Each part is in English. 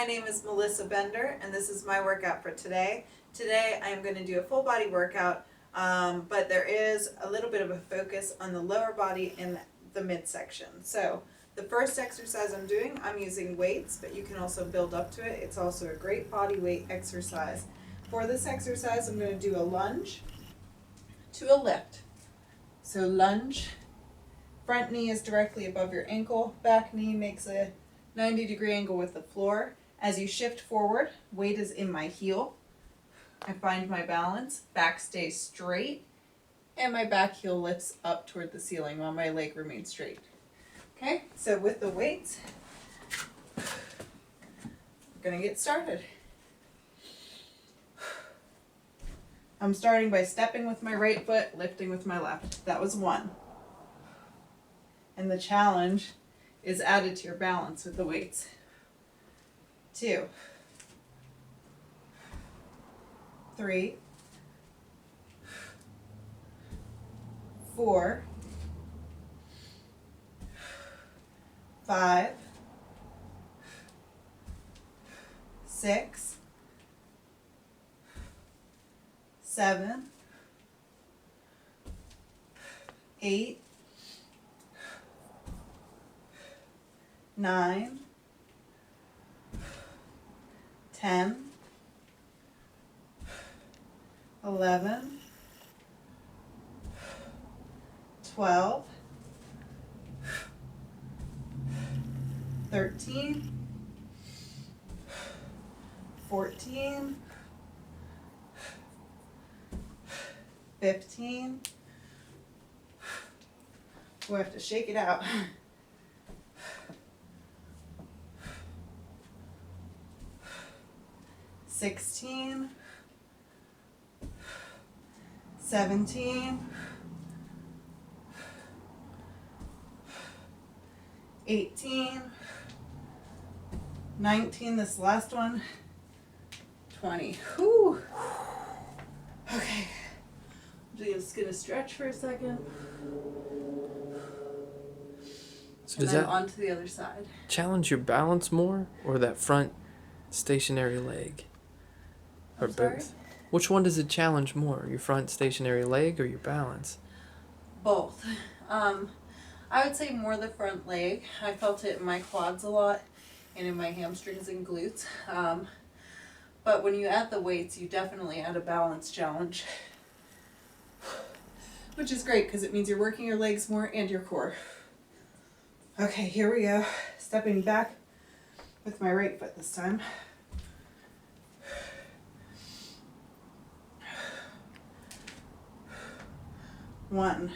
my name is Melissa Bender, and this is my workout for today. Today I am going to do a full body workout, but there is a little bit of a focus on the lower body in the midsection. So the first exercise I'm doing, I'm using weights, but you can also build up to it. It's also a great body weight exercise. For this exercise, I'm going to do a lunge to a lift. So lunge, front knee is directly above your ankle, back knee makes a 90-degree angle with the floor. As you shift forward, weight is in my heel. I find my balance, back stays straight, and my back heel lifts up toward the ceiling while my leg remains straight. Okay, so with the weights, we're gonna get started. I'm starting by stepping with my right foot, lifting with my left. That was 1. And the challenge is added to your balance with the weights. 2, 3, 4, 5, 6, 7, 8, 9, 10, 11, 12, 13, 14, 15. We'll have to shake it out. 16, 17, 18, 19, this last one, 20. Whew. Okay, I'm just gonna stretch for a second. So And does then that on to the other side. challenge your balance more, or that front stationary leg? Or I'm sorry? both? Which one does it challenge more, your front stationary leg or your balance? Both. I would say more the front leg. I felt it in my quads a lot and in my hamstrings and glutes. But when you add the weights, you definitely add a balance challenge, which is great because it means you're working your legs more and your core. Okay, here we go. Stepping back with my right foot this time. 1,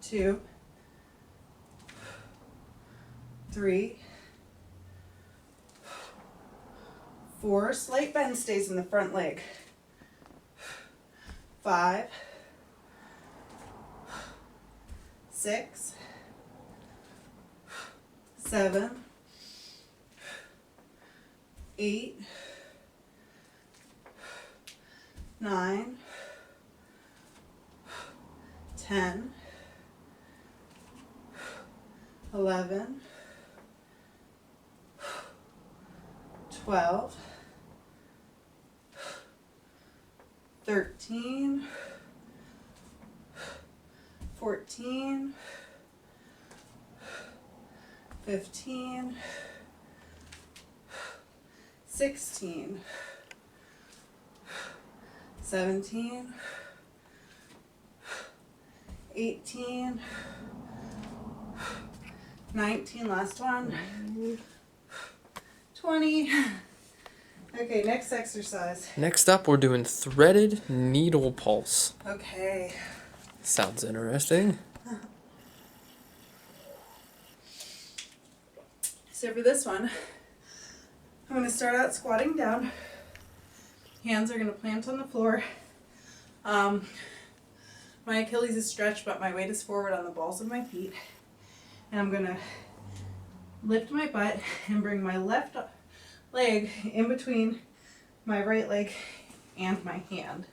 2, 3, 4. Slight bend stays in the front leg. 5, 6, 7, 8, 9, 10, 11, 12, 13, 14, 15, 16, 17, 18, 19, last one, 20. Okay, next exercise. Next up, we're doing threaded needle pulse. Okay. Sounds interesting. So for this one, I'm going to start out squatting down. Hands are going to plant on the floor. My Achilles is stretched, but my weight is forward on the balls of my feet. And I'm going to lift my butt and bring my left leg in between my right leg and my hand.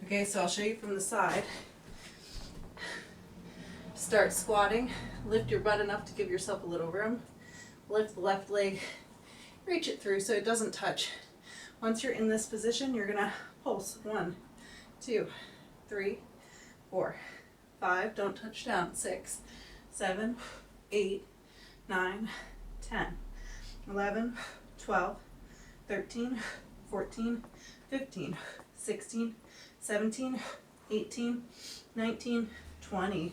Okay, so I'll show you from the side. Start squatting. Lift your butt enough to give yourself a little room. Lift the left leg. Reach it through so it doesn't touch. Once you're in this position, you're gonna pulse. 1, 2, 3, 4, 5. Don't touch down. 6, 7, 8, 9, 10, 11, 12, 13, 14, 15, 16, 17, 18, 19, 20.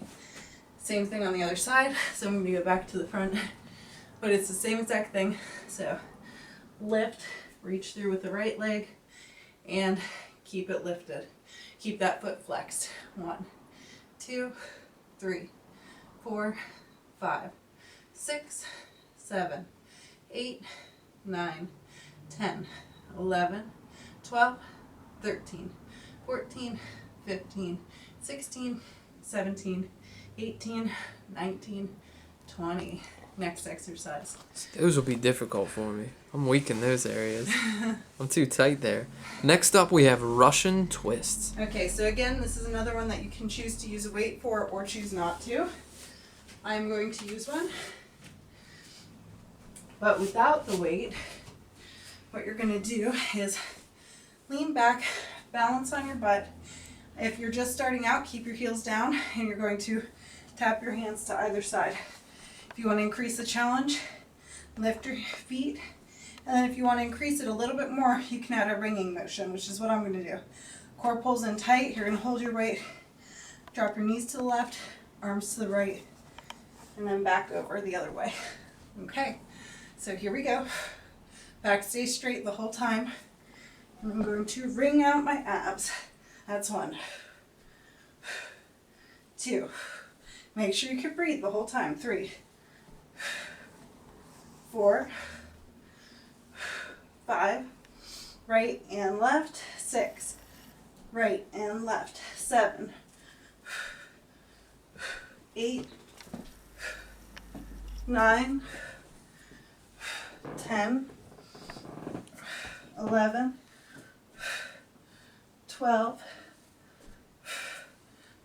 Same thing on the other side. So I'm going to go back to the front, but it's the same exact thing. So lift, reach through with the right leg, and keep it lifted. Keep that foot flexed. 1, 2, 3, 4, 5, 6, 7, 8, 9, 10, 11, 12, 13, 14, 15, 16, 17, 18, 19, 20. Next exercise. Those will be difficult for me. I'm weak in those areas. I'm too tight there. Next up, we have Russian twists. Okay, so again, this is another one that you can choose to use a weight for or choose not to. I'm going to use one. But without the weight, what you're going to do is lean back, balance on your butt. If you're just starting out, keep your heels down, and you're going to tap your hands to either side. If you want to increase the challenge, lift your feet. And then if you want to increase it a little bit more, you can add a ringing motion, which is what I'm going to do. Core pulls in tight. You're going to hold your weight. Drop your knees to the left, arms to the right, and then back over the other way. Okay, so here we go. Back stays straight the whole time. And I'm going to wring out my abs. That's 1. 2. Make sure you can breathe the whole time. 3. 4, 5, right and left. 6, right and left. 7, 8, 9, 10, 11, 12,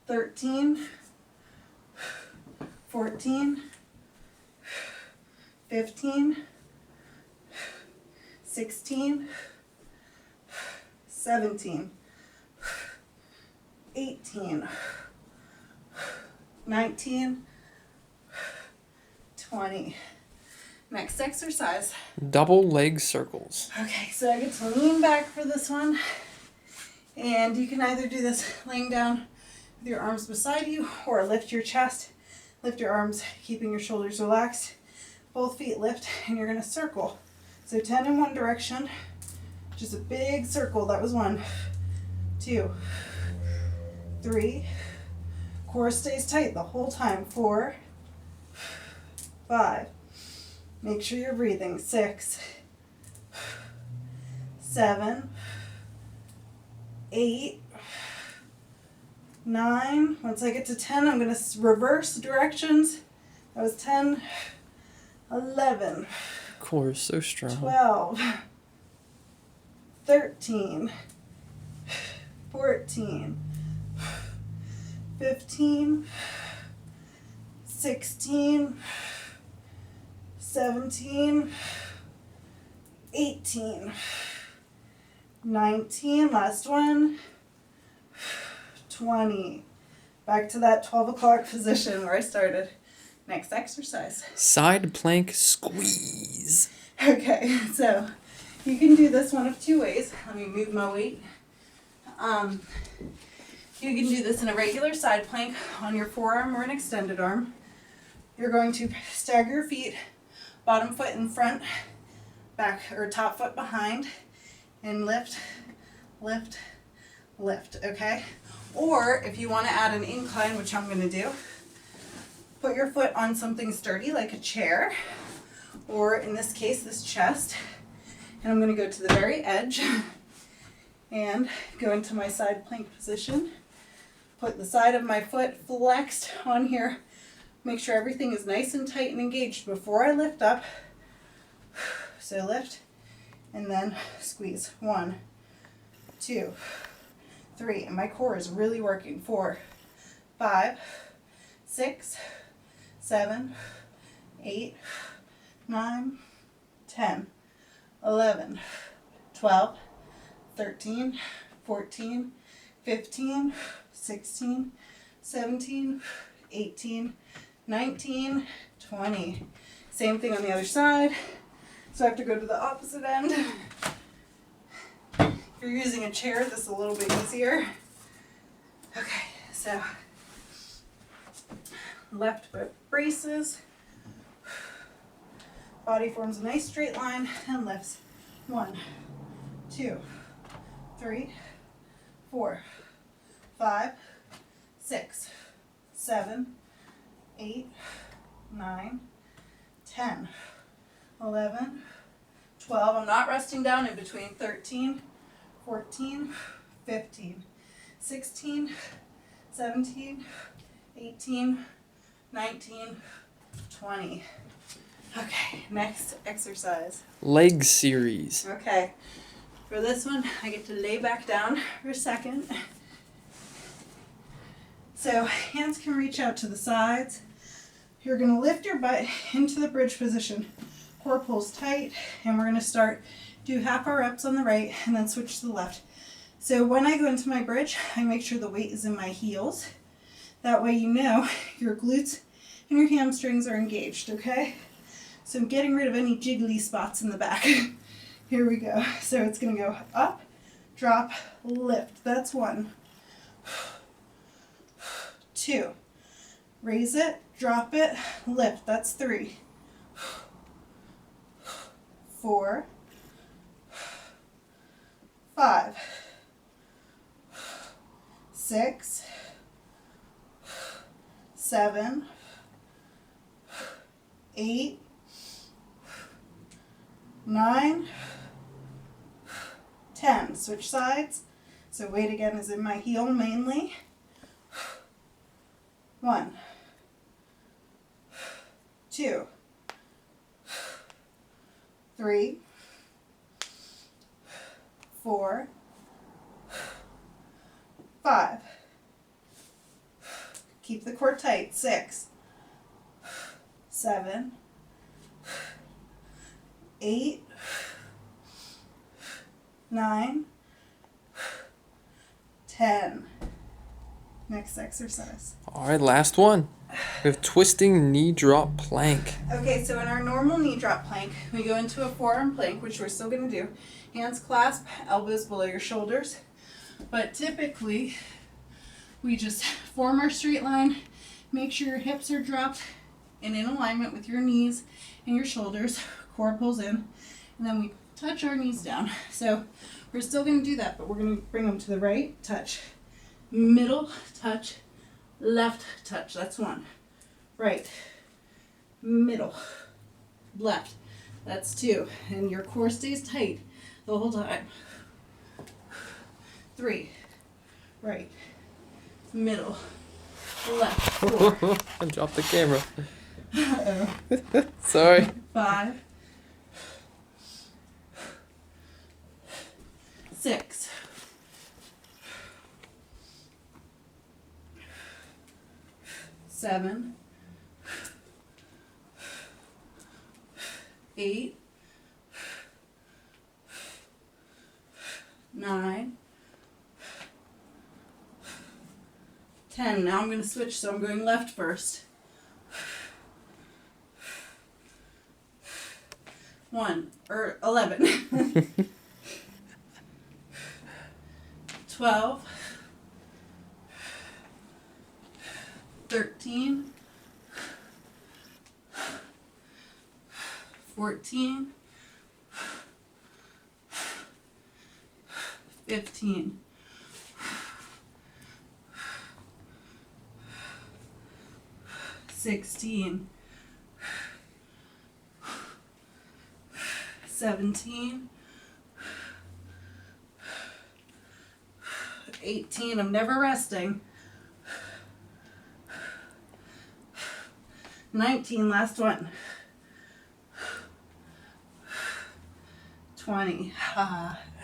13, 14, 15, 16, 17, 18, 19, 20. Next exercise. Double leg circles. Okay, so I get to lean back for this one. And you can either do this laying down with your arms beside you or lift your chest, lift your arms, keeping your shoulders relaxed. Both feet lift, and you're going to circle. So 10 in one direction, just a big circle. That was 1, 2, 3. Core stays tight the whole time. 4, 5. Make sure you're breathing. 6, 7, 8, 9. Once I get to 10, I'm going to reverse directions. That was 10, 11. Core is so strong. 12, 13, 14, 15, 16, 17, 18, 19, last one, 20. Back to that 12 o'clock position where I started. Next exercise. Side plank squeeze. Okay, so you can do this one of 2 ways. Let me move my weight. You can do this in a regular side plank on your forearm or an extended arm. You're going to stagger your feet, bottom foot in front, back or top foot behind, and lift, lift, lift, okay? Or if you want to add an incline, which I'm going to do, put your foot on something sturdy like a chair, or in this case, this chest. And I'm going to go to the very edge and go into my side plank position. Put the side of my foot flexed on here. Make sure everything is nice and tight and engaged before I lift up. So lift and then squeeze. 1, 2, 3. And my core is really working. 4, 5, 6, 7, 8, 9, 10, 11, 12, 13, 14, 15, 16, 17, 18, 19, 20. Same thing on the other side. So I have to go to the opposite end. If you're using a chair, this is a little bit easier. Okay, so left foot braces. Body forms a nice straight line and lifts. 1, 2, 3, 4, 5, 6, 7, 8, 9, 10, 11, 12. I'm not resting down in between. 13, 14, 15, 16, 17, 18, 19, 20. Okay, next exercise. Leg series. Okay, for this one, I get to lay back down for a second. So hands can reach out to the sides. You're going to lift your butt into the bridge position. Core pulls tight, and we're going to do half our reps on the right and then switch to the left. So when I go into my bridge, I make sure the weight is in my heels. That way you know your glutes and your hamstrings are engaged, okay? So I'm getting rid of any jiggly spots in the back. Here we go. So it's going to go up, drop, lift. That's 1. 2. Raise it, drop it, lift. That's 3. 4. 5. 6. 7. 8. 9, 10. Switch sides. So weight again is in my heel mainly. 1, 2, 3, 4, 5. Keep the core tight. 6, 7, 8, 9, 10. Next exercise. All right, last one. We have twisting knee drop plank. Okay, so in our normal knee drop plank, we go into a forearm plank, which we're still going to do. Hands clasp, elbows below your shoulders. But typically, we just form our straight line, make sure your hips are dropped and in alignment with your knees and your shoulders. Core pulls in, and then we touch our knees down. So we're still going to do that, but we're going to bring them to the right, touch, middle, touch, left, touch. That's 1. Right, middle, left. That's 2. And your core stays tight the whole time. 3, right, middle, left, 4. I dropped the camera. Uh-oh. Sorry. 5, 6, 7, 8, 9, 10. Now I'm going to switch, so I'm going left first. 11. 12, 13, 14, 15, 16, 17, 18. I'm never resting. 19, last one. 20.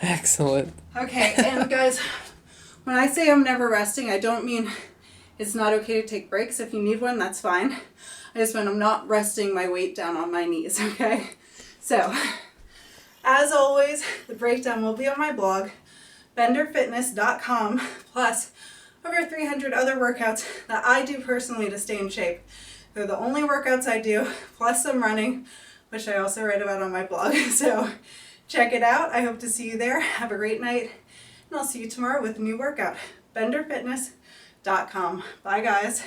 Excellent. Okay, and guys, when I say I'm never resting, I don't mean It's not okay to take breaks. If you need one, that's fine. I just when I'm not resting my weight down on my knees, okay? So, as always, the breakdown will be on my blog, benderfitness.com, plus over 300 other workouts that I do personally to stay in shape. They're the only workouts I do, plus some running, which I also write about on my blog. So check it out. I hope to see you there. Have a great night, and I'll see you tomorrow with a new workout. benderfitness.com. Bye, guys.